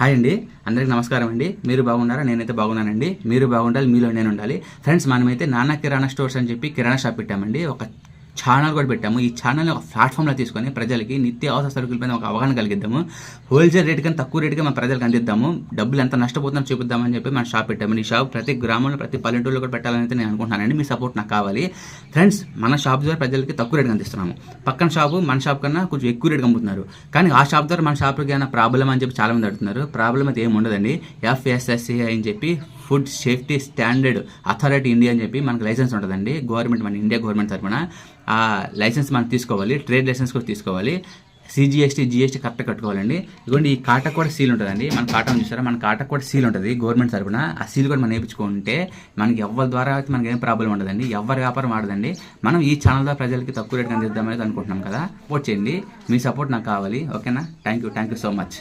Hi అండి, అందరికీ నమస్కారం అండి. మీరు బాగున్నారా? నేనైతే బాగున్నానండి. మీరు బాగుండాలి, మీలో నేను ఉండాలి. ఫ్రెండ్స్, మనమైతే నాన్న కిరాణా స్టోర్స్ అని చెప్పి కిరాణా షాప్ పెట్టామండి. ఒక ఛానల్ కూడా పెట్టాము. ఈ ఛానల్ని ఒక ప్లాట్ఫామ్లో తీసుకొని ప్రజలకి నిత్య అవసర సరుకుల పైన ఒక అవగాహన కలిగిద్దాము. హోల్సేల్ రేట్ కానీ తక్కువ రేటుగా మన ప్రజలకు అందిద్దాము. డబ్బులు ఎంత నష్టపోతుందో చూపిద్దామని చెప్పి మన షాప్ పెట్టాము. ఈ షాప్ ప్రతి గ్రామంలో ప్రతి పల్లెటూరులో కూడా పెట్టాలని అయితే నేను అనుకుంటున్నానండి. మీ సపోర్ట్ నాకు కావాలి. ఫ్రెండ్స్, మన షాప్ ద్వారా ప్రజలకి తక్కువ రేటుగా అందిస్తున్నాము. పక్కన షాపు మన షాప్ కన్నా కొంచెం ఎక్కువ రేటుగా అమ్ముతున్నారు. కానీ ఆ షాప్ ద్వారా మన షాప్కి ఏమైనా ప్రాబ్లం అని చెప్పి చాలామంది అడుగుతున్నారు. ప్రాబ్లం అయితే ఏమి ఉండదండి. FSSAI అని చెప్పి food safety standard authority India అని చెప్పి మనకు లైసెన్స్ ఉంటుందండి. గవర్నమెంట్, మన ఇండియా గవర్నమెంట్ తరఫున ఆ లైసెన్స్ మనం తీసుకోవాలి. ట్రేడ్ లైసెన్స్ కూడా తీసుకోవాలి. CGST GST కరెక్ట్ కట్టుకోవాలండి. ఇదిగోండి, ఈ కాటకు కూడా సీల్ ఉంటుందండి. మన కాటం చూసారా, మన కాటకు కూడా సీల్ ఉంటుంది గవర్నమెంట్ తరఫున. ఆ సీల్ కూడా మనం వేయించుకుంటే మనకి ఎవరి ద్వారా అయితే మనకి ఏం ప్రాబ్లం ఉండదండి. ఎవరి వ్యాపారం ఆడదండి. మనం ఈ ఛానల్ ద్వారా ప్రజలకి తక్కువ రేటుగా అందిద్దామనేది అనుకుంటున్నాం కదా. సపోర్ట్ చేయండి. మీ సపోర్ట్ నాకు కావాలి. ఓకేనా? Thank you so much.